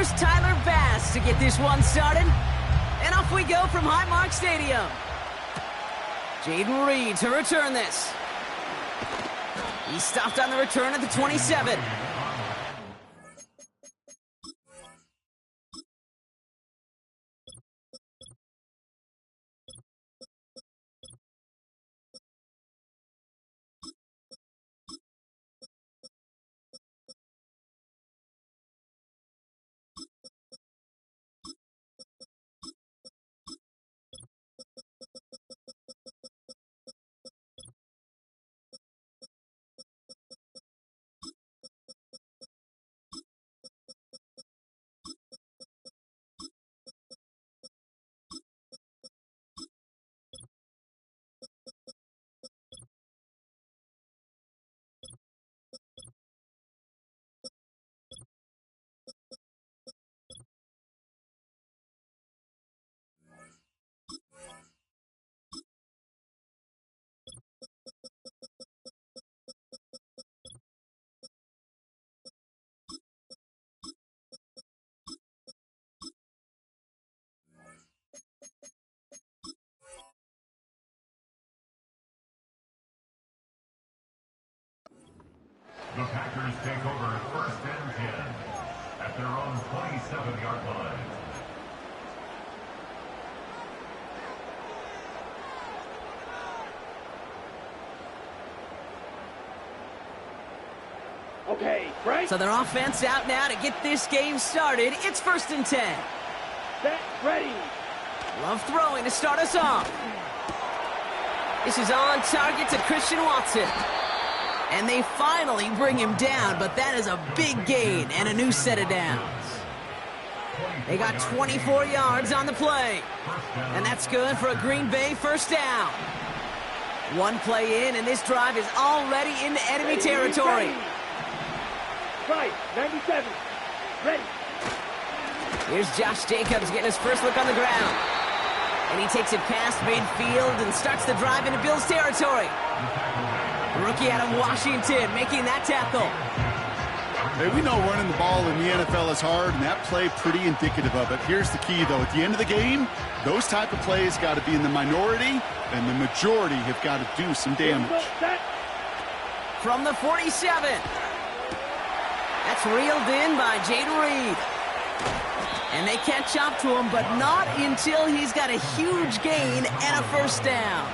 Here's Tyler Bass to get this one started. And off we go from Highmark Stadium. Jayden Reed to return this. He stopped on the return at the 27. The Packers take over first and 10 at their own 27-yard line. Okay, right? So their offense out now to get this game started. It's first and 10. Set, ready. Love throwing to start us off. This is on target to Christian Watson. And they finally bring him down, but that is a big gain and a new set of downs. They got 24 yards on the play. And that's good for a Green Bay first down. One play in, and this drive is already into enemy territory. Right, 97. Ready. Here's Josh Jacobs getting his first look on the ground. And he takes it past midfield and starts the drive into Bills territory. Rookie out of Washington making that tackle. Hey, we know running the ball in the NFL is hard, and that play pretty indicative of it. Here's the key, though. At the end of the game, those type of plays got to be in the minority, and the majority have got to do some damage. From the 47. That's reeled in by Jayden Reed. And they catch up to him, but not until he's got a huge gain and a first down.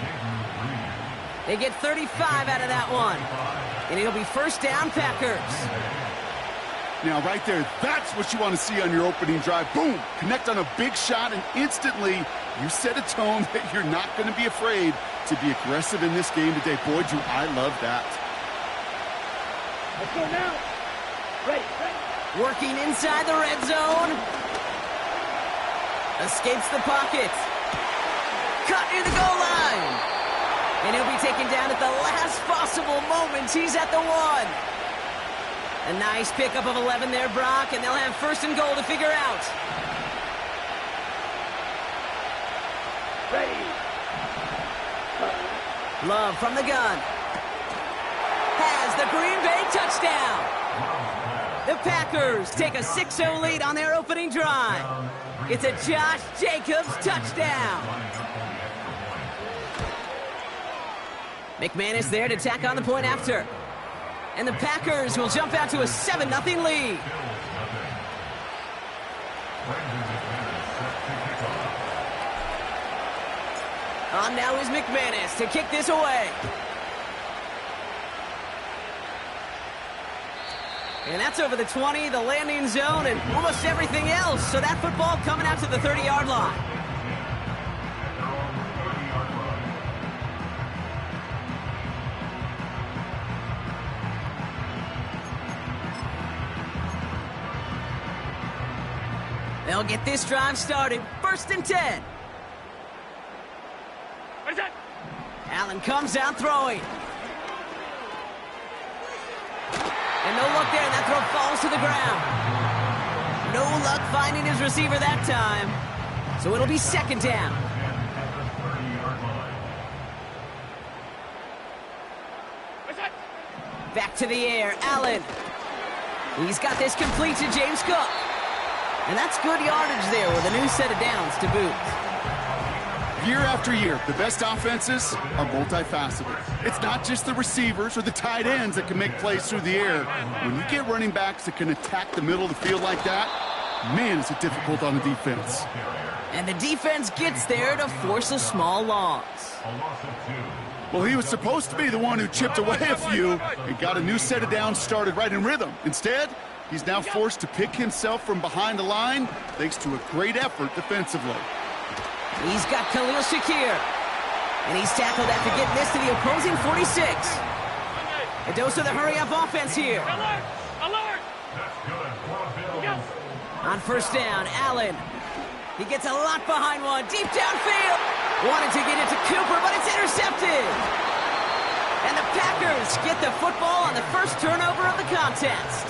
They get 35 out of that one. And it'll be first down, Packers. Now, right there, that's what you want to see on your opening drive. Boom! Connect on a big shot, and instantly you set a tone that you're not going to be afraid to be aggressive in this game today. Boy, do I love that. Let's go now. Ready. Working inside the red zone. Escapes the pocket. Cut near the goal line. And he'll be taken down at the last possible moment. He's at the 1. A nice pickup of 11 there, Brock, and they'll have first and goal to figure out. Ready. Love from the gun. Has the Green Bay touchdown. The Packers take a 6-0 lead on their opening drive. It's a Josh Jacobs touchdown. McManus there to tack on the point after. And the Packers will jump out to a 7-0 lead. On now is McManus to kick this away. And that's over the 20, the landing zone, and almost everything else. So that football coming out to the 30-yard line. They'll get this drive started. First and 10. What is that? Allen comes out throwing. And no luck there, and that throw falls to the ground. No luck finding his receiver that time. So it'll be second down. What's that? Back to the air, Allen. He's got this complete to James Cook. And that's good yardage there with a new set of downs to boot. Year after year, the best offenses are multifaceted. It's not just the receivers or the tight ends that can make plays through the air. When you get running backs that can attack the middle of the field like that, man, is it difficult on the defense. And the defense gets there to force a small loss. Well, he was supposed to be the one who chipped away a few and got a new set of downs started right in rhythm. Instead, he's now forced to pick himself from behind the line thanks to a great effort defensively. He's got Khalil Shakir. And he's tackled after getting this to the opposing 46. A dose of the hurry-up offense here. Alert! Alert! On first down, Allen. He gets a lot behind one, deep downfield. Wanted to get it to Cooper, but it's intercepted. And the Packers get the football on the first turnover of the contest.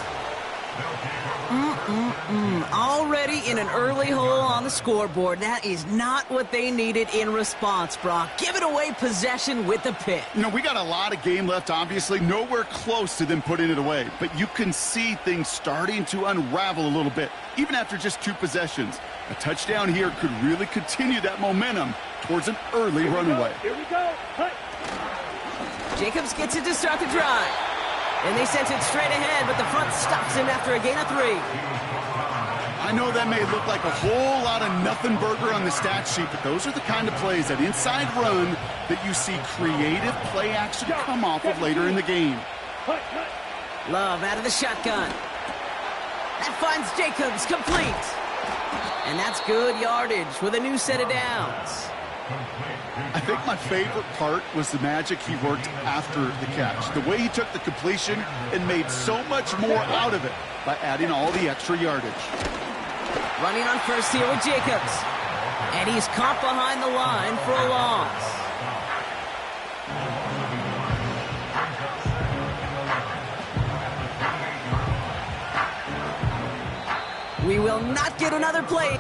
Already in an early hole on the scoreboard. That is not what they needed in response, Brock. Giving away possession with the pick. You know, we got a lot of game left, obviously. Nowhere close to them putting it away. But you can see things starting to unravel a little bit, even after just 2 possessions. A touchdown here could really continue that momentum towards an early runaway. Here we go. Cut. Jacobs gets it to start the drive. And they sent it straight ahead, but the front stops him after a gain of 3. I know that may look like a whole lot of nothing burger on the stat sheet, but those are the kind of plays, that inside run, that you see creative play action come off of later in the game. Cut, cut. Love out of the shotgun. That finds Jacobs complete. And that's good yardage with a new set of downs. I think my favorite part was the magic he worked after the catch. The way he took the completion and made so much more out of it by adding all the extra yardage. Running on first here with Jacobs. And he's caught behind the line for a loss. We will not get another play.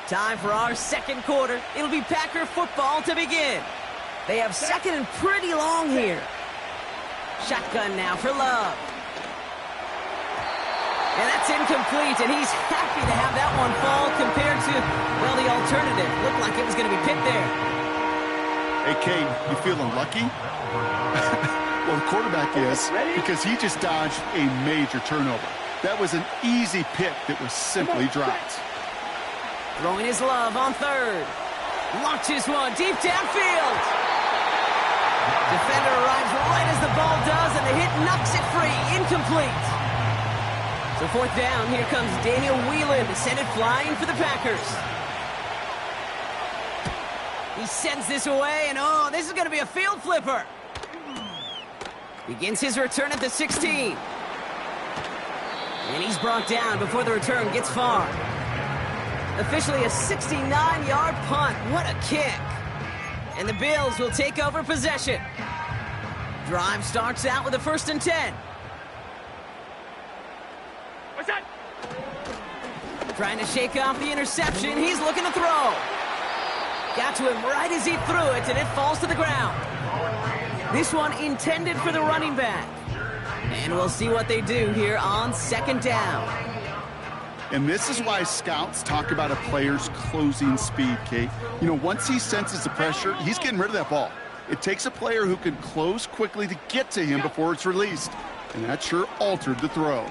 Time for our second quarter. It'll be Packer football to begin. They have second and pretty long here. Shotgun now for Love. And that's incomplete, and he's happy to have that one fall compared to, well, the alternative. Looked like it was going to be picked there. Hey, Kate, you feeling lucky? Well, the quarterback is, because he just dodged a major turnover. That was an easy pick that was simply dropped. Throwing his Love on third. Launches one deep downfield. Defender arrives right as the ball does, and the hit knocks it free. Incomplete. So fourth down, here comes Daniel Whelan to send it flying for the Packers. He sends this away, and oh, this is going to be a field flipper. Begins his return at the 16. And he's brought down before the return gets far. Officially a 69-yard punt. What a kick. And the Bills will take over possession. Drive starts out with a 1st and 10. What's that? Trying to shake off the interception. He's looking to throw. Got to him right as he threw it, and it falls to the ground. This one intended for the running back. And we'll see what they do here on 2nd down. And this is why scouts talk about a player's closing speed, Kate. You know, once he senses the pressure, he's getting rid of that ball. It takes a player who can close quickly to get to him before it's released. And that sure altered the throw.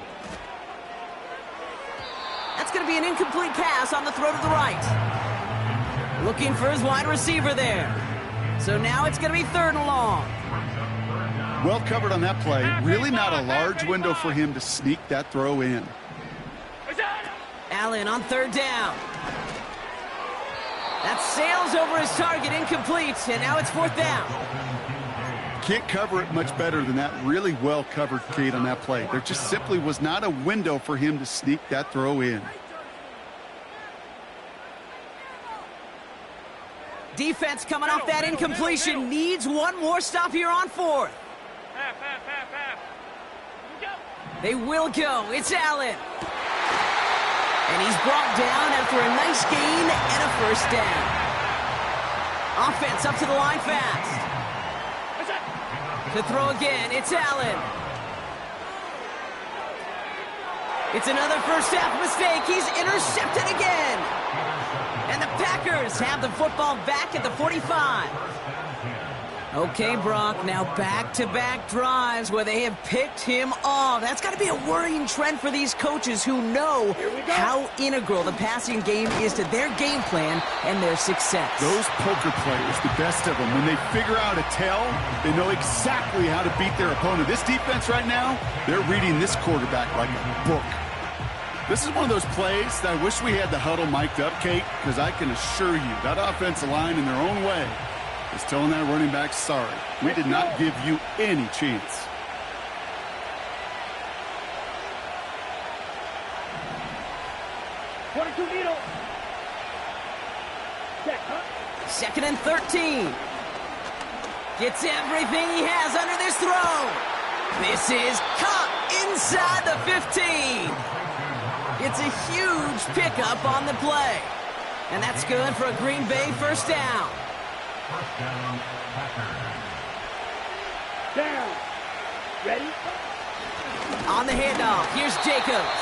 That's going to be an incomplete pass on the throw to the right. Looking for his wide receiver there. So now it's going to be 3rd and long. Well covered on that play. Really not a large window for him to sneak that throw in. Allen on 3rd down. That sails over his target, incomplete, and now it's 4th down. Can't cover it much better than that. Really well covered, Kate, on that play. There just simply was not a window for him to sneak that throw in. Defense coming off that incompletion needs one more stop here on 4th. They will go. It's Allen. And he's brought down after a nice gain and a first down. Offense up to the line fast. To throw again, it's Allen. It's another first half mistake. He's intercepted again. And the Packers have the football back at the 45. Okay, Brock, now back-to-back drives where they have picked him off. That's got to be a worrying trend for these coaches who know how integral the passing game is to their game plan and their success. Those poker players, the best of them, when they figure out a tell, they know exactly how to beat their opponent. This defense right now, they're reading this quarterback like a book. This is one of those plays that I wish we had the huddle mic'd up, Kate, because I can assure you that offensive line in their own way is telling that running back, sorry, we did not give you any chance. Second and 13. Gets everything he has under this throw. This is caught inside the 15. It's a huge pickup on the play. And that's good for a Green Bay first down. First down, Packers. Down. Ready? On the handoff, here's Jacobs.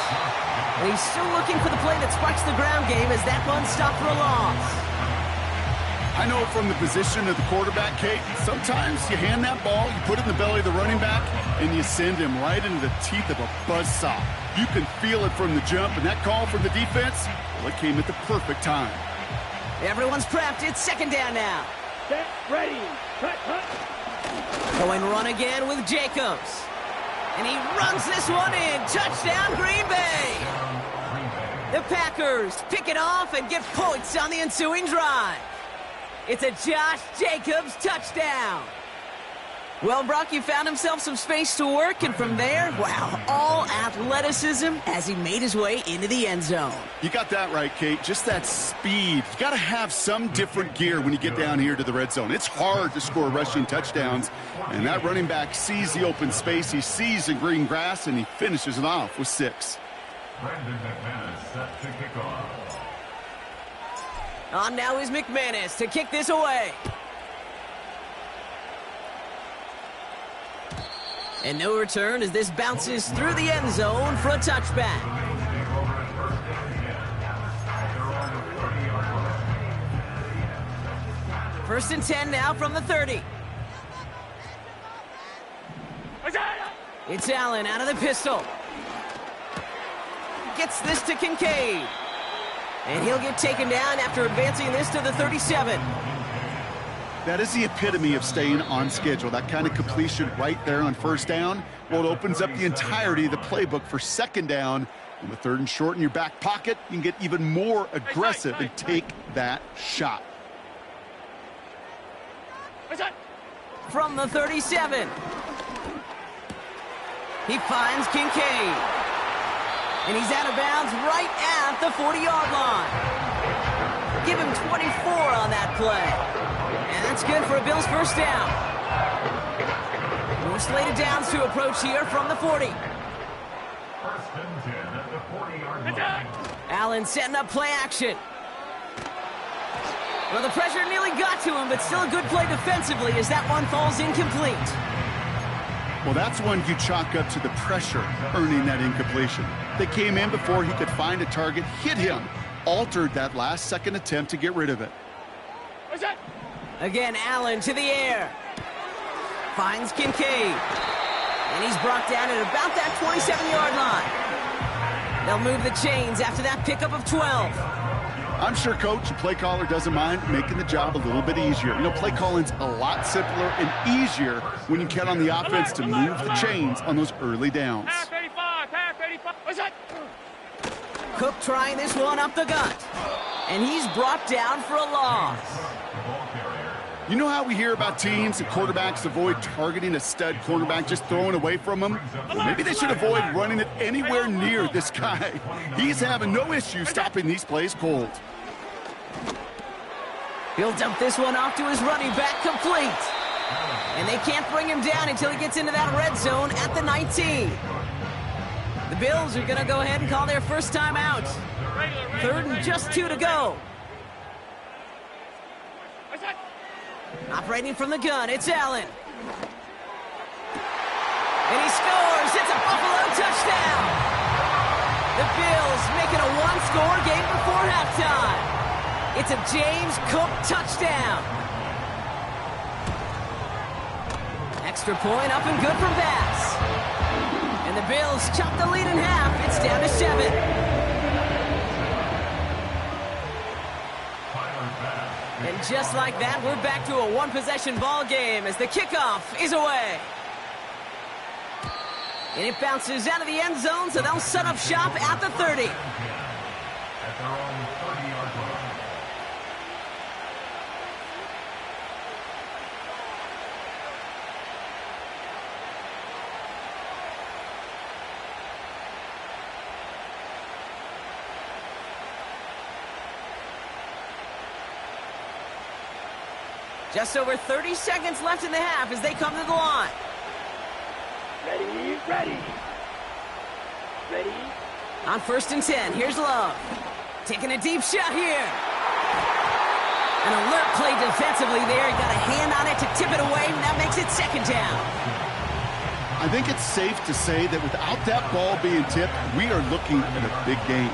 And he's still looking for the play that sparks the ground game as that one stopped for a loss. I know from the position of the quarterback, Kate, sometimes you hand that ball, you put it in the belly of the running back, and you send him right into the teeth of a buzzsaw. You can feel it from the jump, and that call from the defense, well, it came at the perfect time. Everyone's prepped. It's second down now. Set. Ready. Cut. Going run again with Jacobs. And he runs this one in. Touchdown, Green Bay. The Packers pick it off and get points on the ensuing drive. It's a Josh Jacobs touchdown. Well, Brock, he found himself some space to work, and from there, wow, all athleticism as he made his way into the end zone. You got that right, Kate. Just that speed. You got to have some different gear when you get down here to the red zone. It's hard to score rushing touchdowns, and that running back sees the open space, he sees the green grass, and he finishes it off with 6. Brandon McManus set to kick off. On now is McManus to kick this away. And no return as this bounces through the end zone for a touchback. First and 10 now from the 30. It's Allen out of the pistol. Gets this to Kincaid. And he'll get taken down after advancing this to the 37. That is the epitome of staying on schedule. That kind of completion right there on first down. Well, it opens up the entirety of the playbook for second down. And with third and short in your back pocket, you can get even more aggressive and take that shot. From the 37. He finds Kincaid. And he's out of bounds right at the 40-yard line. Give him 24 on that play. And that's good for a Bills first down. More slated downs to approach here from the 40. First and 10 at the 40-yard line. Allen setting up play action. Well, the pressure nearly got to him, but still a good play defensively as that one falls incomplete. Well, that's one you chalk up to the pressure earning that incompletion. They came in before he could find a target, hit him, altered that last-second attempt to get rid of it. Again, Allen to the air. Finds Kincaid. And he's brought down at about that 27-yard line. They'll move the chains after that pickup of 12. I'm sure Coach, the play caller, doesn't mind making the job a little bit easier. You know, play calling's a lot simpler and easier when you count on the offense to move the chains on those early downs. Pass 35, pass 35. What's that? Cook trying this one up the gut. And he's brought down for a loss. You know how we hear about teams and quarterbacks avoid targeting a stud cornerback, just throwing away from him? Maybe they should avoid running it anywhere near this guy. He's having no issue stopping these plays cold. He'll dump this one off to his running back, complete. And they can't bring him down until he gets into that red zone at the 19. Bills are going to go ahead and call their first time out. Third and just 2 to go. Operating from the gun, it's Allen. And he scores. It's a Buffalo touchdown. The Bills making a one-score game before halftime. It's a James Cook touchdown. Extra point up and good from Bass. And the Bills chop the lead in half. It's down to 7. And just like that, we're back to a one-possession ball game as the kickoff is away. And it bounces out of the end zone, so they'll set up shop at the 30. At their own 30-yard line. Just over 30 seconds left in the half as they come to the line. Ready. On 1st and 10, here's Love. Taking a deep shot here. An alert play defensively there. He got a hand on it to tip it away, and that makes it 2nd down. I think it's safe to say that without that ball being tipped, we are looking at a big game.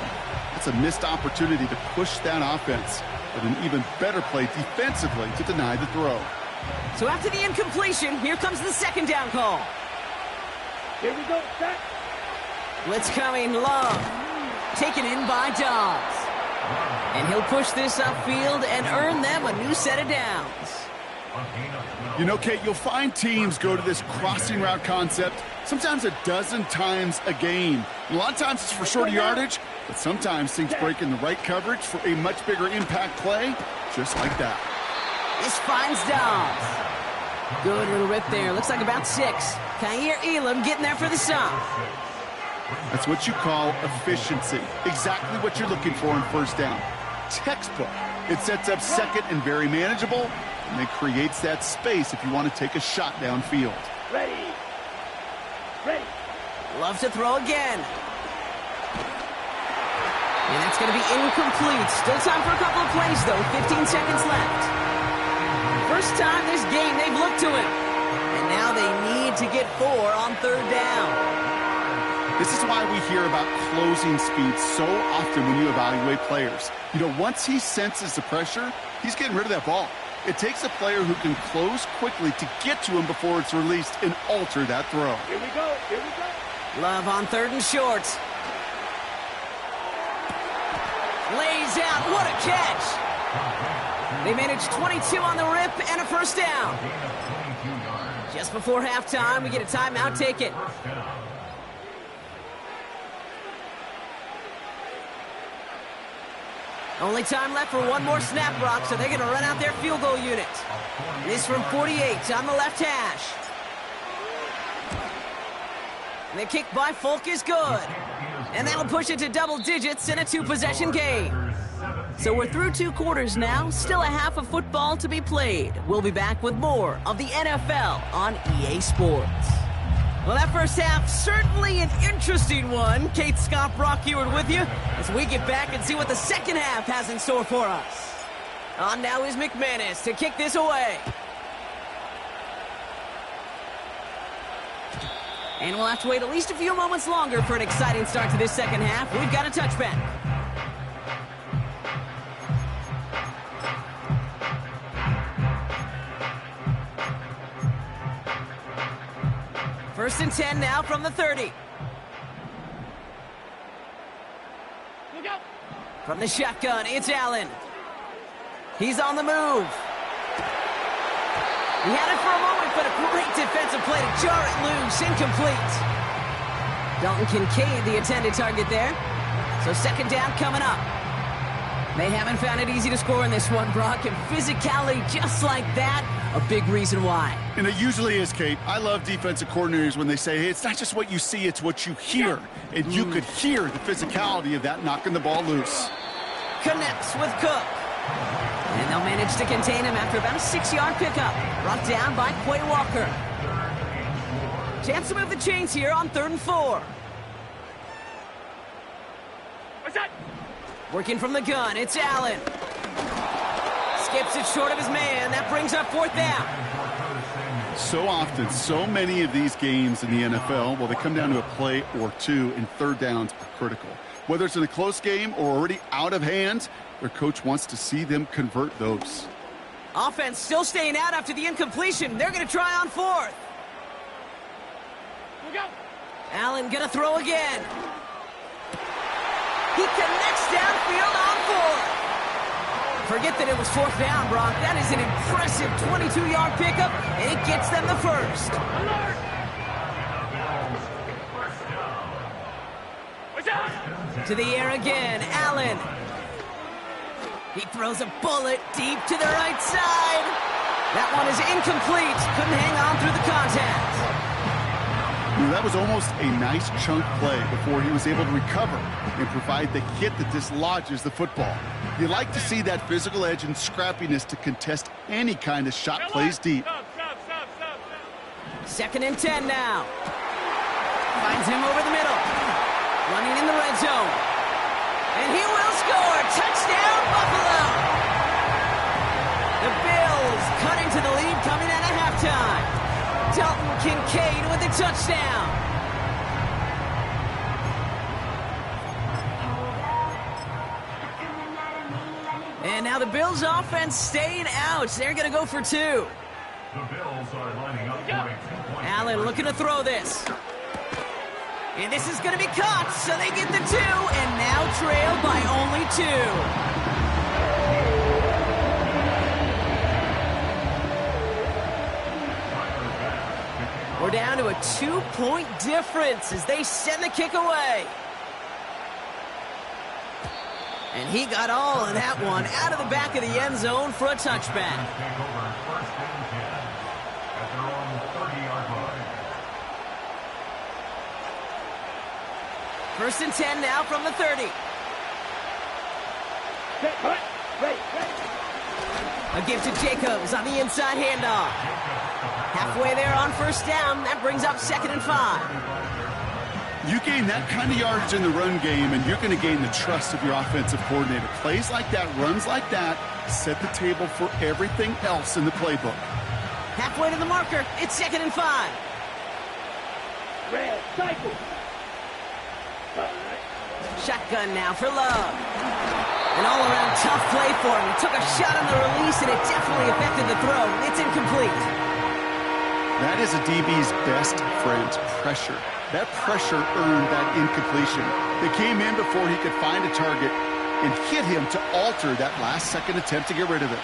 It's a missed opportunity to push that offense, but an even better play defensively to deny the throw. So after the incompletion, here comes the 2nd down call. Here we go, set. Blitz coming, Love. Taken in by Dobbs. And he'll push this upfield and earn them a new set of downs. You know, Kate, you'll find teams go to this crossing route concept sometimes a dozen times a game. And a lot of times it's for shorter yardage, but sometimes things break in the right coverage for a much bigger impact play, just like that. This finds Dobbs. Good little rip there. Looks like about 6. Kaiir Elam getting there for the stop. That's what you call efficiency. Exactly what you're looking for on 1st down. Textbook. It sets up 2nd and very manageable, and it creates that space if you want to take a shot downfield. Ready. Love to throw again. And that's going to be incomplete. Still time for a couple of plays, though. 15 seconds left. First time this game they've looked to him. And now they need to get 4 on 3rd down. This is why we hear about closing speed so often when you evaluate players. You know, once he senses the pressure, he's getting rid of that ball. It takes a player who can close quickly to get to him before it's released and alter that throw. Here we go. Love on 3rd and short. Lays out. What a catch. They managed 22 on the rip and a 1st down. Just before halftime, we get a timeout. Take it. Only time left for one more snap, Brock, so they're going to run out their field goal unit. This from 48 on the left hash. And the kick by Folk is good. And that'll push it to double digits in a 2-possession game. So we're through 2 quarters now, still a half of football to be played. We'll be back with more of the NFL on EA Sports. Well, that first half, certainly an interesting one. Kate, Scott, Brock Ewart with you as we get back and see what the second half has in store for us. On now is McManus to kick this away. And we'll have to wait at least a few moments longer for an exciting start to this second half. We've got a touchback. First and 10 now from the 30. Look out. From the shotgun, it's Allen. He's on the move. He had it for a moment, but a great defensive play to jar it loose. Incomplete. Dalton Kincaid, the intended target there. So 2nd down coming up. They haven't found it easy to score in this one, Brock, and physicality just like that, a big reason why. And it usually is, Kate. I love defensive coordinators when they say, hey, it's not just what you see, it's what you hear. And you could hear the physicality of that knocking the ball loose. Connects with Cook. And they'll manage to contain him after about a 6-yard pickup. Brought down by Quay Walker. Chance to move the chains here on 3rd and 4. Working from the gun, it's Allen. Skips it short of his man. That brings up 4th down. So often, so many of these games in the NFL, well, they come down to a play or two, and 3rd downs are critical. Whether it's in a close game or already out of hand, their coach wants to see them convert those. Offense still staying out after the incompletion. They're going to try on 4th. Allen going to throw again. He connects downfield on 4th. Forget that it was 4th down, Brock. That is an impressive 22-yard pickup, and it gets them the first. To the air again, Allen. He throws a bullet deep to the right side. That one is incomplete. Couldn't hang on through the contact. That was almost a nice chunk play before he was able to recover and provide the hit that dislodges the football. You like to see that physical edge and scrappiness to contest any kind of shot plays deep. 2nd and 10 now. Finds him over the middle. Running in the red zone. And he will score. Touchdown, Buffalo. The Bills cutting to the lead coming out of halftime. Dalton Kincaid with the touchdown. And now the Bills offense staying out. They're going to go for 2. The Bills are lining up for a 2-point. Allen looking to throw this. And this is going to be caught, so they get the 2, and now trail by only 2. We're down to a 2-point difference as they send the kick away. And he got all of that one out of the back of the end zone for a touchback. Take over 1st and 10 at their own 30-yard line. 1st and 10 now from the 30. A give to Jacobs on the inside handoff. Halfway there on 1st down. That brings up 2nd and 5. You gain that kind of yardage in the run game, and you're going to gain the trust of your offensive coordinator. Plays like that, runs like that, set the table for everything else in the playbook. Halfway to the marker. It's 2nd and 5. Red cycle. Shotgun now for Love. An all-around tough play for him. He took a shot on the release, and it definitely affected the throw. It's incomplete. That is a DB's best friend, pressure. That pressure earned that incompletion. They came in before he could find a target and hit him to alter that last-second attempt to get rid of it.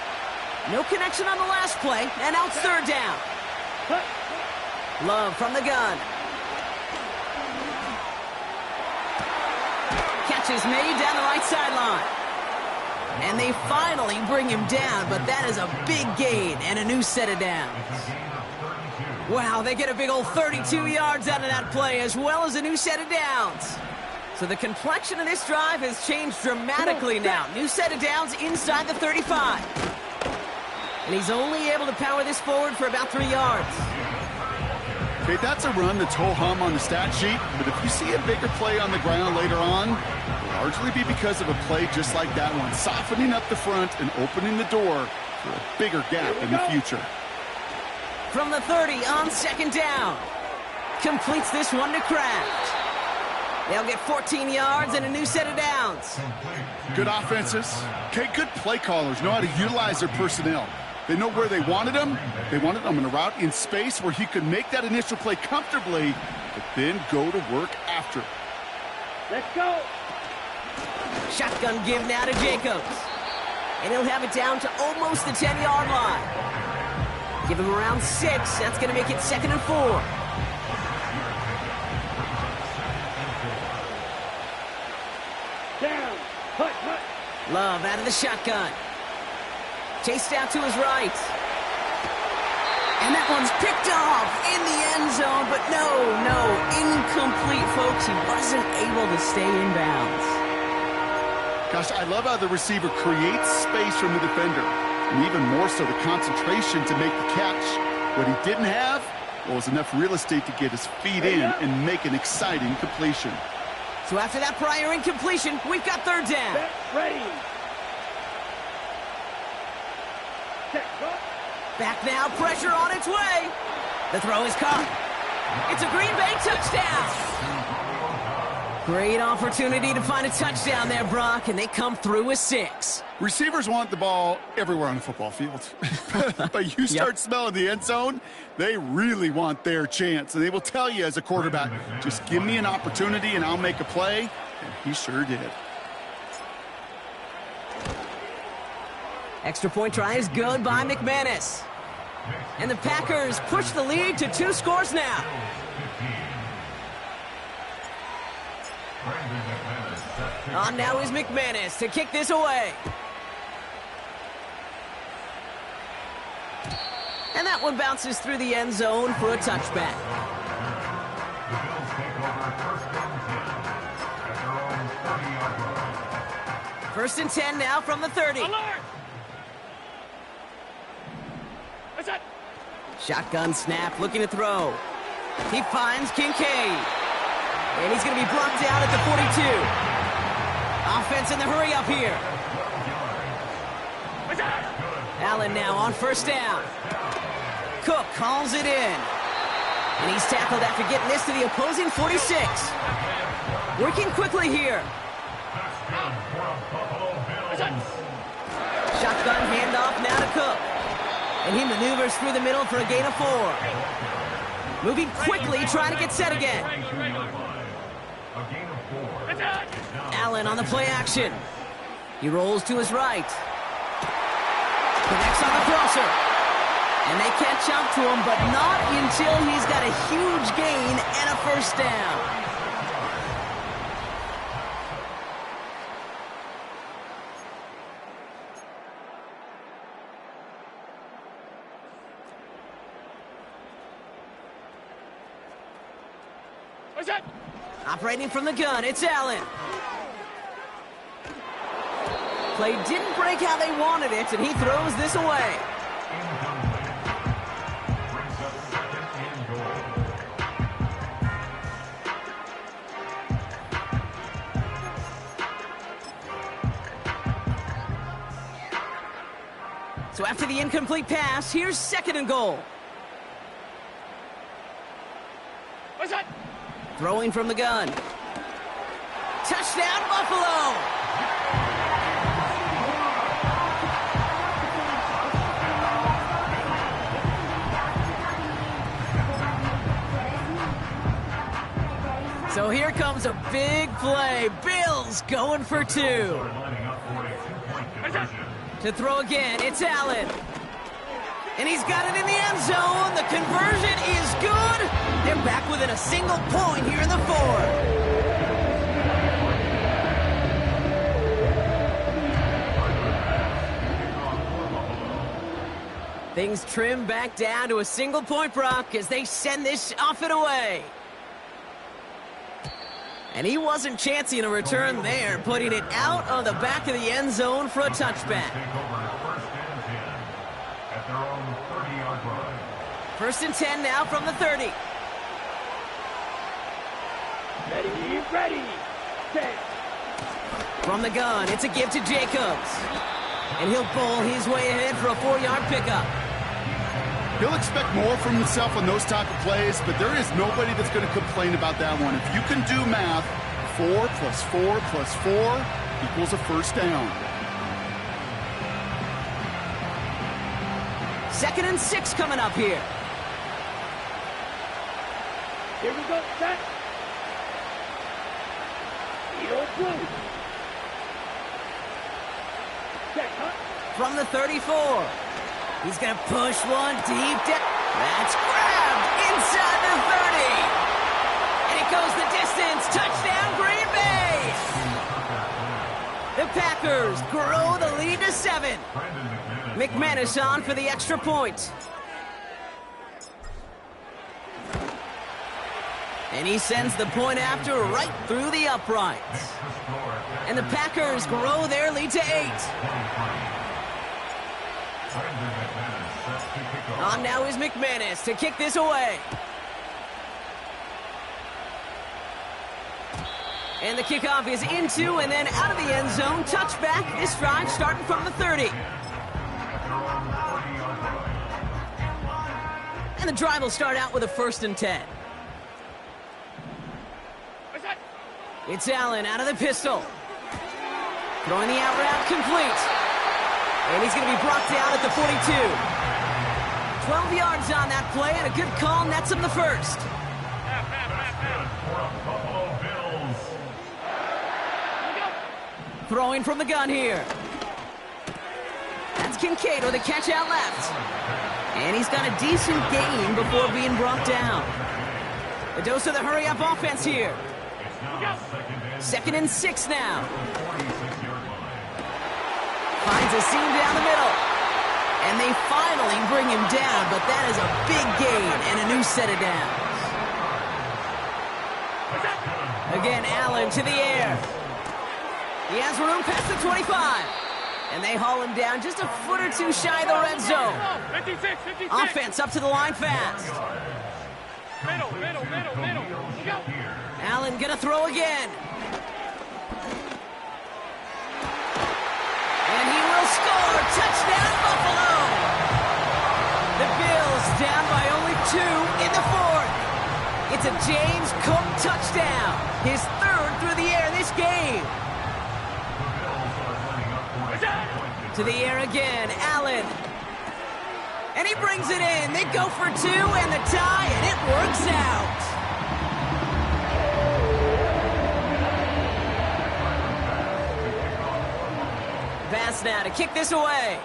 No connection on the last play, and now it's 3rd down. Love from the gun. Catch is made down the right sideline. And they finally bring him down, but that is a big gain and a new set of downs. Wow, they get a big old 32 yards out of that play, as well as a new set of downs. So the complexion of this drive has changed dramatically now. New set of downs inside the 35. And he's only able to power this forward for about 3 yards. Okay, that's a run that's ho-hum on the stat sheet, but if you see a bigger play on the ground later on, it'll largely be because of a play just like that one, softening up the front and opening the door for a bigger gap in the future. From the 30 on 2nd down. Completes this one to Kraft. They'll get 14 yards and a new set of downs. Good offenses. Okay, good play callers know how to utilize their personnel. They know where they wanted them. They wanted them in a route in space where he could make that initial play comfortably, but then go to work after. Let's go. Shotgun give now to Jacobs. And he'll have it down to almost the 10-yard line. Give him around 6. That's going to make it 2nd and 4. Down. Hut, hut. Love out of the shotgun. Chased out to his right. And that one's picked off in the end zone, but no, incomplete, folks. He wasn't able to stay in bounds. Gosh, I love how the receiver creates space from the defender, and even more so the concentration to make the catch. What he didn't have was enough real estate to get his feet in and make an exciting completion. So after that prior incompletion, we've got third down. Set, ready. Set, go. Back now, pressure on its way. The throw is caught. It's a Green Bay touchdown. Great opportunity to find a touchdown there, Brock, and they come through with 6. Receivers want the ball everywhere on the football field. But you start smelling the end zone, they really want their chance. And they will tell you as a quarterback, just give me an opportunity and I'll make a play. And he sure did. Extra point try is good by McManus. And the Packers push the lead to 2 scores now. On now is McManus to kick this away. And that one bounces through the end zone for a touchback. The Bills take over first and 10 at their own 30-yard line. 1st and 10 now from the 30. Alert! What's that? Shotgun snap, looking to throw. He finds Kincaid. And he's going to be brought down at the 42. Offense in the hurry up here. What's that? Allen now on 1st down. Cook calls it in. And he's tackled after getting this to the opposing 46. Working quickly here. Shotgun handoff now to Cook. And he maneuvers through the middle for a gain of 4. Moving quickly, trying to get set again. Allen on the play action. He rolls to his right. Connects on the crosser. And they catch up to him, but not until he's got a huge gain and a 1st down. What's that? Operating from the gun, it's Allen. Play didn't break how they wanted it, and he throws this away. Brings up 2nd and goal. So after the incomplete pass, here's 2nd and goal. What's that? Throwing from the gun. Touchdown, Buffalo! So here comes a big play. Bills going for 2. Lining up for a 2-point conversion. To throw again, it's Allen. And he's got it in the end zone. The conversion is good. They're back within a single point here in the 4th. Things trim back down to a single point, Brock, as they send this off and away. And he wasn't chancing a return there, putting it out of the back of the end zone for a touchback. Take over 1st and 10 at their own 30-yard line. 1st and 10 now from the 30. Ready, ready. Set. From the gun, it's a give to Jacobs. And he'll bowl his way ahead for a 4-yard pickup. He'll expect more from himself on those type of plays, but there is nobody that's going to complain about that one. If you can do math, 4 plus 4 plus 4 equals a 1st down. 2nd and 6 coming up here. Here we go. Set. Eagle blue. Set. Cut. From the 34. He's going to push one deep down. That's grabbed inside the 30. And it goes the distance. Touchdown, Green Bay. The Packers grow the lead to 7. McManus on for the extra point. And he sends the point after right through the uprights. And the Packers grow their lead to 8. On now is McManus to kick this away. And the kickoff is into and then out of the end zone. Touchback. This drive starting from the 30. And the drive will start out with a 1st and 10. It's Allen out of the pistol. Throwing the out route complete. And he's going to be brought down at the 42. 12 yards on that play, and a good call nets him the first. Throwing from the gun here. That's Kincaid with a catch out left. And he's got a decent gain before being brought down. A dose of the hurry-up offense here. 2nd and 6 now. Finds a seam down the middle. And they finally bring him down, but that is a big gain and a new set of downs. Again, Allen to the air. He has room past the 25. And they haul him down just a foot or two shy of the red zone. 56. Offense up to the line fast. Middle. Go. Allen gonna throw again. And he will score. Touchdown, Buffalo. The Bills down by only 2 in the 4th. It's a James Cook touchdown. His 3rd through the air this game. To the air again, Allen. And he brings it in. They go for 2 and the tie, and it works out. Pass now to kick this away.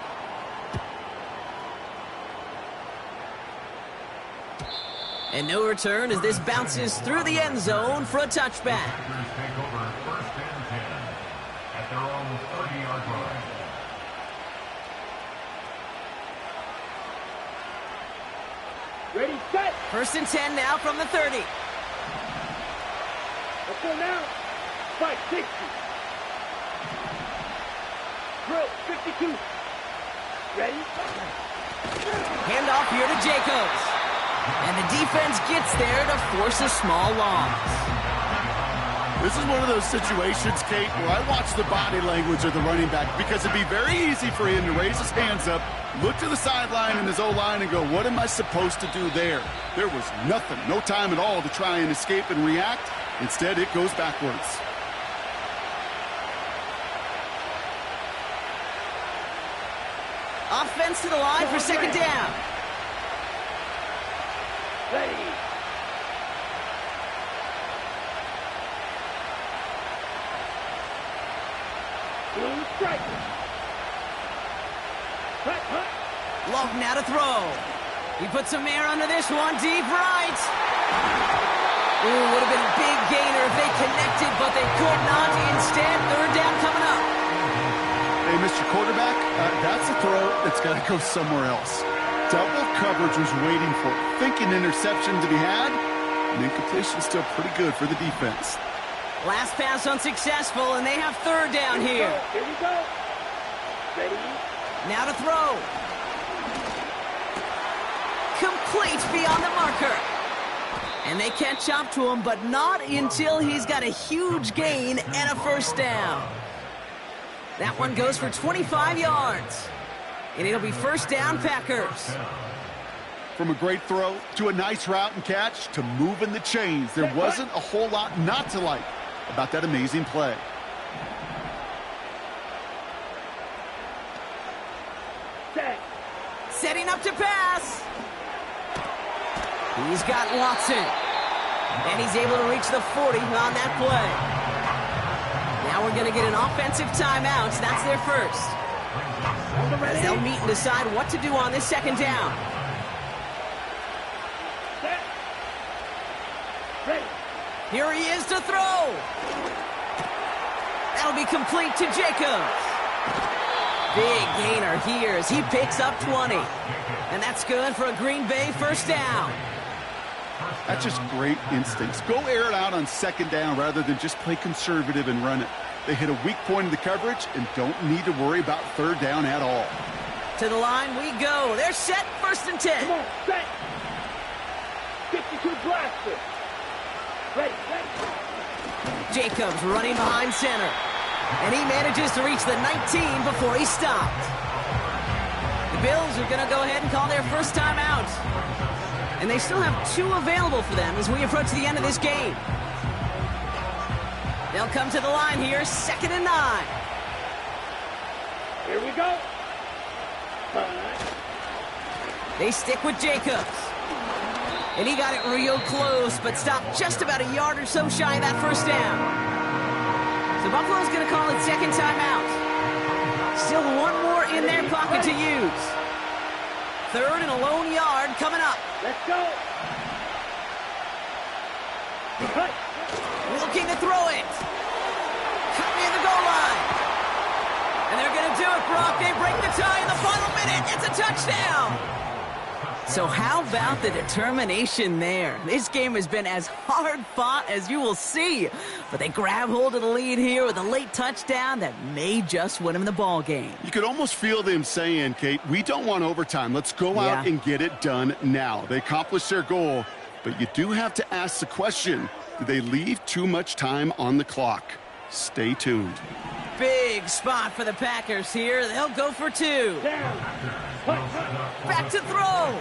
And no return as this bounces through the end zone for a touchback. Take over 1st and 10 at their own 30-yard line. Ready, set. 1st and 10 now from the 30. Let's go now. 560. Drill, 52. Ready? Handoff here to Jacobs. And the defense gets there to force a small loss. This is one of those situations, Kate, where I watch the body language of the running back because it'd be very easy for him to raise his hands up, look to the sideline in his O-line and go, what am I supposed to do there? There was nothing, no time at all to try and escape and react. Instead, it goes backwards. Offense to the line for 2nd down. Ready. Blue strike. Hut. Love now to throw. He puts some air under this one, deep right. Ooh, would have been a big gainer if they connected, but they could not. Instead, 3rd down coming up. Hey, Mr. Quarterback, that's a throw that's got to go somewhere else. Double coverage was waiting for it. Thinking interception to be had, and incompletion still pretty good for the defense. Last pass unsuccessful, and they have 3rd down here. Here we go. Ready? Now to throw. Complete beyond the marker. And they catch up to him, but not until he's got a huge gain and a 1st down. That one goes for 25 yards. And it'll be 1st down, Packers. From a great throw to a nice route and catch to moving the chains, there wasn't a whole lot not to like about that amazing play. Set. Setting up to pass. He's got Watson. And he's able to reach the 40 on that play. Now we're going to get an offensive timeout. That's their first. As they'll meet and decide what to do on this 2nd down. Set. Ready. Here he is to throw. That'll be complete to Jacobs. Big gainer here as he picks up 20. And that's good for a Green Bay 1st down. That's just great instincts. Go air it out on 2nd down rather than just play conservative and run it. They hit a weak point in the coverage and don't need to worry about 3rd down at all. To the line we go. They're set 1st and 10. Come on, set. 52 blaster. Ready. Jacobs running behind center. And he manages to reach the 19 before he stopped. The Bills are going to go ahead and call their first timeout. And they still have 2 available for them as we approach the end of this game. They'll come to the line here, 2nd and 9. Here we go. They stick with Jacobs. And he got it real close, but stopped just about a yard or so shy of that first down. So Buffalo's going to call it second timeout. Still 1 more in their pocket to use. 3rd and a lone yard coming up. Let's go. Cut. Looking to throw it. Cut near the goal line. And they're going to do it, Brock. They break the tie in the final minute. It's a touchdown. So how about the determination there? This game has been as hard fought as you will see. But they grab hold of the lead here with a late touchdown that may just win them the ball game. You could almost feel them saying, Kate, we don't want overtime. Let's go out and get it done now. They accomplished their goal, but you do have to ask the question, do they leave too much time on the clock? Stay tuned. Big spot for the Packers here. They'll go for 2. Down. Back to throw.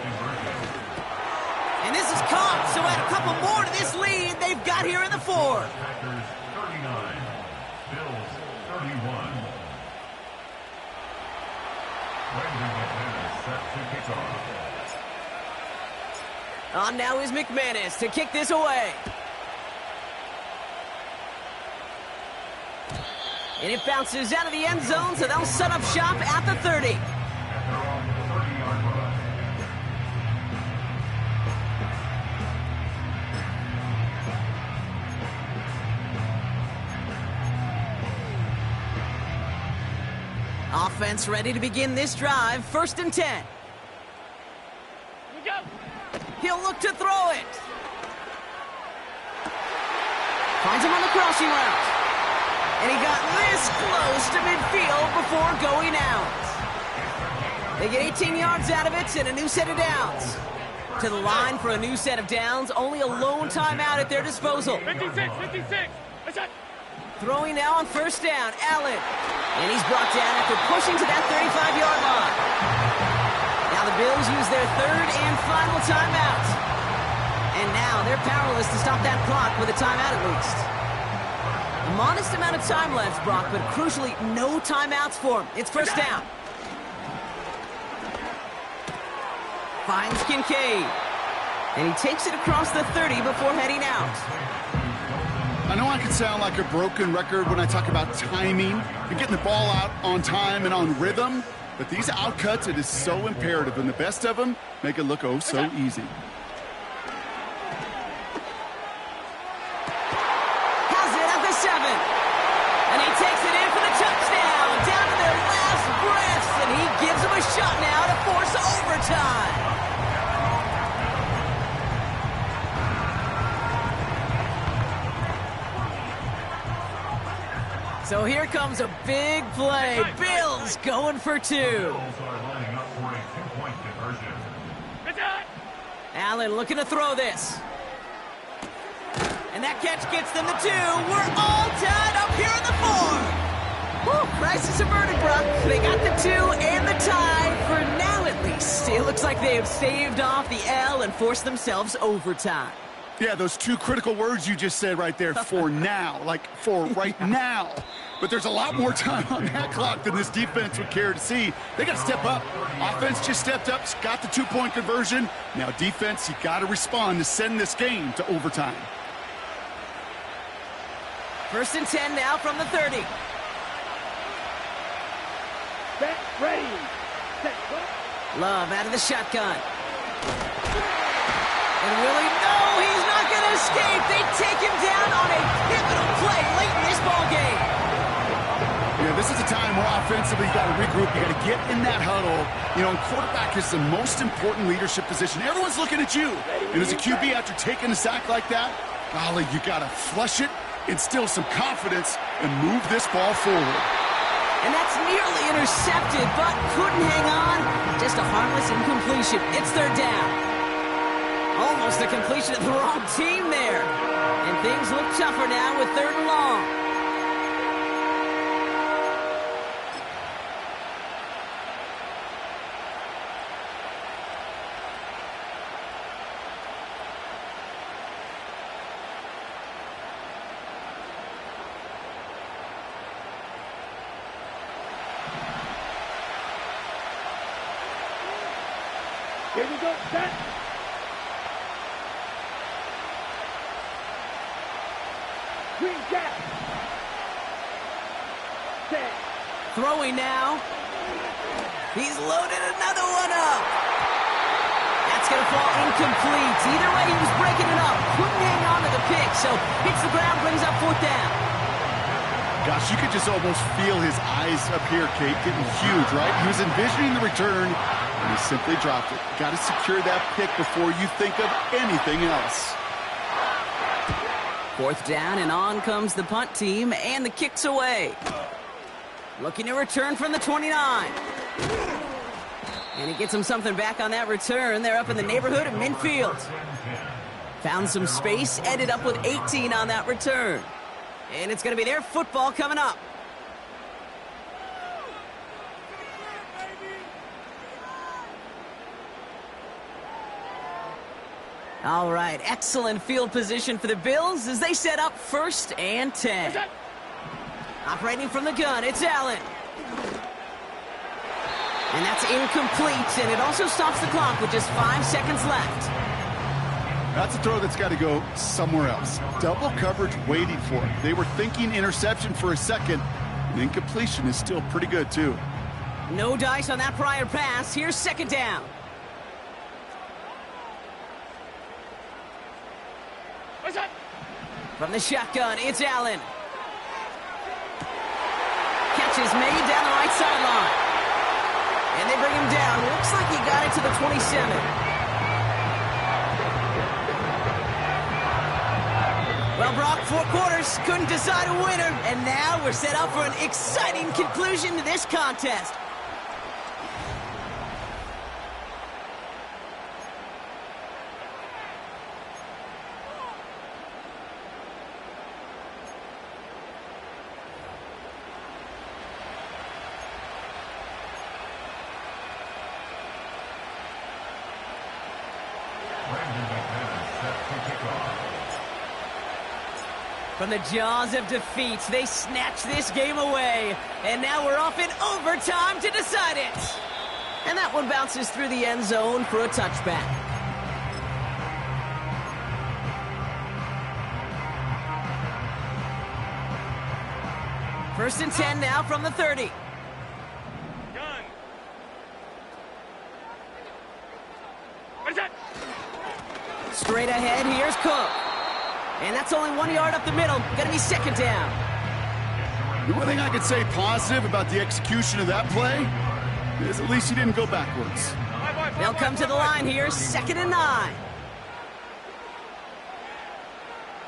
And this is caught, so add a couple more to this lead they've got here in the 4th. Packers 39, Bills 31. Brandon McManus set to kick off. On now is McManus to kick this away. And it bounces out of the end zone, so they'll set up shop at the 30. At their own 30-yard line. Offense ready to begin this drive. 1st and 10. Here we go. He'll look to throw it. Finds him on the crossing route. And he got this close to midfield before going out. They get 18 yards out of it and a new set of downs. To the line for a new set of downs. Only a lone timeout at their disposal. 56. That's it. Throwing now on 1st down, Allen. And he's brought down after pushing to that 35-yard line. Now the Bills use their 3rd and final timeout. And now they're powerless to stop that clock with a timeout at least. A modest amount of time left, Brock, but crucially, no timeouts for him. It's 1st down. Finds Kincaid. And he takes it across the 30 before heading out. I know I can sound like a broken record when I talk about timing and getting the ball out on time and on rhythm, but these outcuts, it is so imperative, and the best of them make it look oh so easy. And he takes it in for the touchdown, down to their last breaths, and he gives them a shot now to force overtime. So here comes a big play. Bills going for 2. Bills are lining up for a 2-point conversion. Allen looking to throw this. And that catch gets them the 2. We're all tied up here in the 4. Whew, crisis averted, Brock. They got the 2 and the tie for now at least. It looks like they have staved off the L and forced themselves overtime. Yeah, those 2 critical words you just said right there, for now, like for right now. But there's a lot more time on that clock than this defense would care to see. They got to step up. Offense just stepped up, got the 2-point conversion. Now defense, you got to respond to send this game to overtime. 1st and 10 now from the 30. Set, ready. Set, go. Love out of the shotgun. And Willie, no, he's not going to escape. They take him down on a pivotal play late in this ball game. Yeah, this is a time where offensively you got to regroup. You got to get in that huddle. You know, and quarterback is the most important leadership position. Everyone's looking at you. And as a QB, after taking a sack like that, golly, you got to flush it, instill some confidence, and move this ball forward. And that's nearly intercepted, but couldn't hang on. Just a harmless incompletion. It's 3rd down. Almost a completion of the wrong team there. And things look tougher now with 3rd and long. Here we go, set. Green gap. Set. Throwing now. He's loaded another one up. That's going to fall incomplete. Either way, he was breaking it up. Couldn't hang on to the pick, so hits the ground, brings up 4th down. Gosh, you could just almost feel his eyes up here, Kate, getting huge, right? He was envisioning the return, and he simply dropped it. Got to secure that pick before you think of anything else. 4th down, and on comes the punt team, and the kick's away. Looking to return from the 29. And he gets him something back on that return. They're up in the neighborhood of midfield. Found some space, ended up with 18 on that return. And it's going to be their football coming up. All right, excellent field position for the Bills as they set up 1st and 10. Operating from the gun, it's Allen. And that's incomplete, and it also stops the clock with just 5 seconds left. That's a throw that's got to go somewhere else. Double coverage waiting for it. They were thinking interception for a second, and incompletion is still pretty good, too. No dice on that prior pass. Here's 2nd down. What's up? From the shotgun, it's Allen. Catch is made down the right sideline. And they bring him down. Looks like he got it to the 27. Well, Brock, 4 quarters, couldn't decide a winner, and now we're set up for an exciting conclusion to this contest. From the jaws of defeat, they snatch this game away. And now we're off in overtime to decide it. And that one bounces through the end zone for a touchback. First and 10 now from the 30. Gun. What's that? Straight ahead, here's Cook. And that's only 1 yard up the middle. Gonna be 2nd down. The one thing I could say positive about the execution of that play is at least he didn't go backwards. They'll come to the line here, 2nd and 9.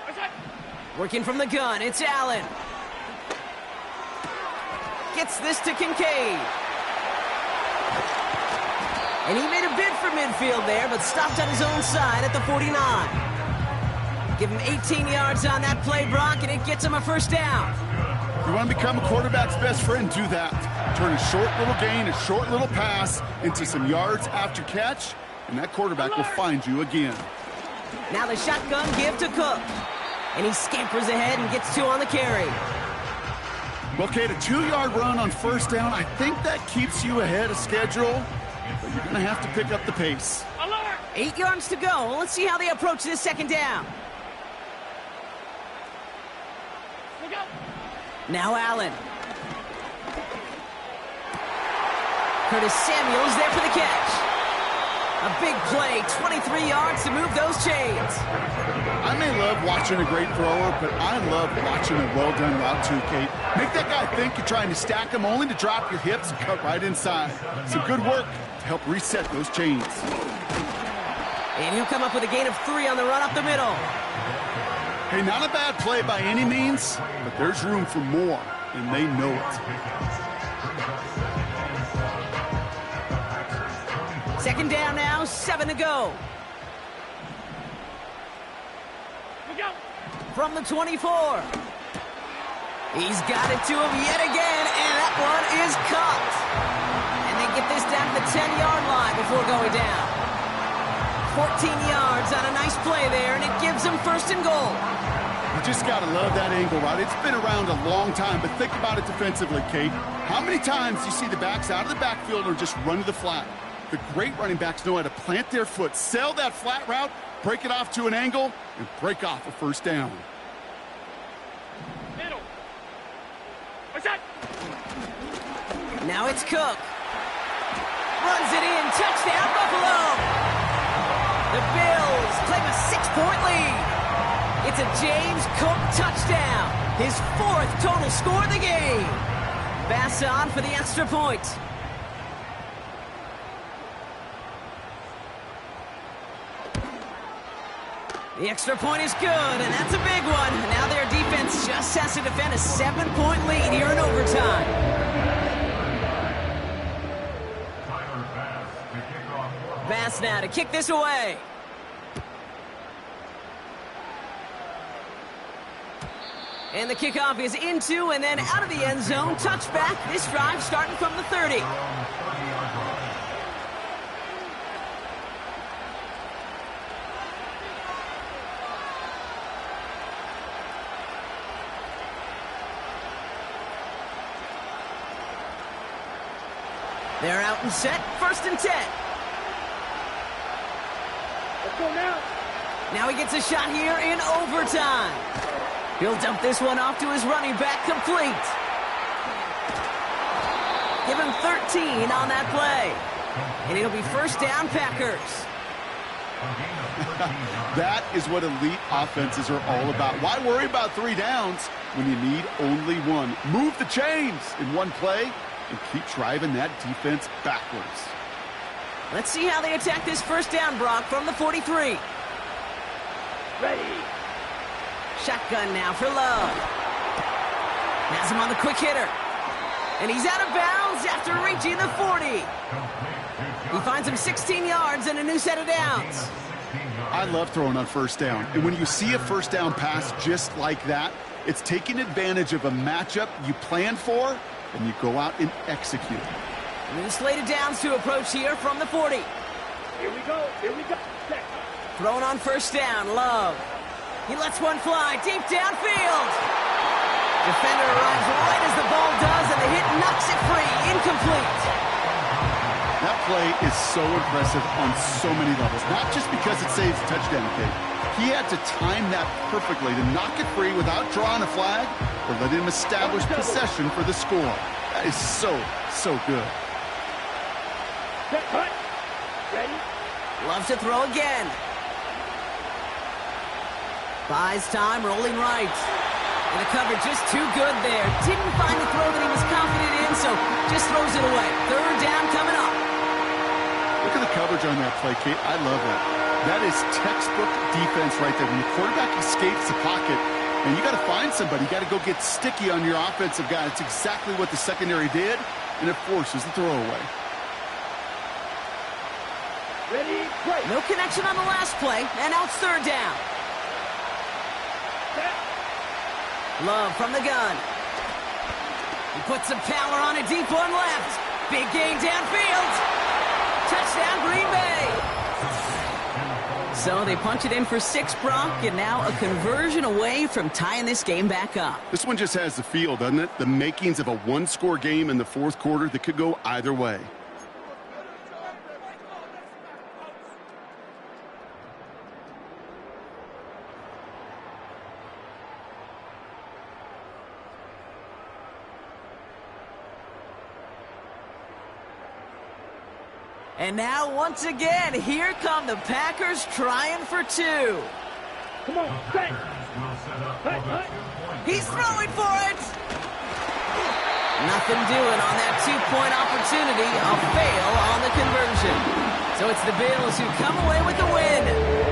What's that? Working from the gun, it's Allen. Gets this to Kincaid. And he made a bid for midfield there, but stopped on his own side at the 49. Give him 18 yards on that play, Brock, and it gets him a 1st down. You want to become a quarterback's best friend, do that. Turn a short little gain, a short little pass into some yards after catch, and that quarterback will find you again. Now the shotgun give to Cook. And he scampers ahead and gets 2 on the carry. Well, Kate, a 2-yard run on 1st down, I think that keeps you ahead of schedule, but you're going to have to pick up the pace. 8 yards to go. Let's see how they approach this 2nd down. Now Allen. Curtis Samuel's there for the catch. A big play, 23 yards to move those chains. I may love watching a great thrower, but I love watching a well-done route too, Kate. Make that guy think you're trying to stack him only to drop your hips and cut right inside. Some good work to help reset those chains. And he'll come up with a gain of 3 on the run up the middle. Hey, not a bad play by any means, but there's room for more, and they know it. 2nd down now, 7 to go. from the 24. He's got it to him yet again, and that one is caught. And they get this down to the 10-yard line before going down. 14 yards on a nice play there, and it gives them first and goal. You just got to love that angle, right? It's been around a long time, but think about it defensively, Kate. How many times you see the backs out of the backfield or just run to the flat? The great running backs know how to plant their foot, sell that flat route, break it off to an angle, and break off a first down. Middle. What's that? Now it's Cook. Runs it in. Touchdown, Buffalo. The Bills claim a 6-point lead. It's a James Cook touchdown. His 4th total score of the game. Bass on for the extra point. The extra point is good, and that's a big one. Now their defense just has to defend a 7-point lead here in overtime. Bass now to kick this away. And the kickoff is into and then out of the end zone. Touchback. This drive starting from the 30. They're out and set. 1st and 10. Let's go now. Now he gets a shot here in overtime. He'll dump this one off to his running back, complete. Give him 13 on that play. And it'll be first down, Packers. That is what elite offenses are all about. Why worry about 3 downs when you need only 1? Move the chains in one play and keep driving that defense backwards. Let's see how they attack this first down, Brock, from the 43. Ready. Shotgun now for Love. Has him on the quick hitter. And he's out of bounds after reaching the 40. He finds him 16 yards and a new set of downs. I love throwing on first down. And when you see a first down pass just like that, it's taking advantage of a matchup you planned for, and you go out and execute. New slate of downs to approach here from the 40. Here we go. Here we go. Thrown on first down, Love. He lets one fly deep downfield. Defender arrives right as the ball does, and the hit knocks it free. Incomplete. That play is so impressive on so many levels, not just because it saves a touchdown kick. He had to time that perfectly to knock it free without drawing a flag or letting him establish possession for the score. That is so good. Cut. Ready. Loves to throw again. Buys time, rolling right. And the coverage just too good there. Didn't find the throw that he was confident in, so just throws it away. 3rd down coming up. Look at the coverage on that play, Kate. I love that. That is textbook defense right there. When the quarterback escapes the pocket, and you got to find somebody. You got to go get sticky on your offensive guy. It's exactly what the secondary did, and it forces the throwaway. Ready. Break. No connection on the last play, and now it's 3rd down. Love from the gun. He puts some power on a deep one left. Big gain downfield. Touchdown, Green Bay. So they punch it in for 6, Brock, and now a conversion away from tying this game back up. This one just has the feel, doesn't it? The makings of a one-score game in the 4th quarter that could go either way. And now, once again, here come the Packers trying for 2. Come on. Set. He's throwing for it. Nothing doing on that 2-point opportunity. A fail on the conversion. So it's the Bills who come away with the win.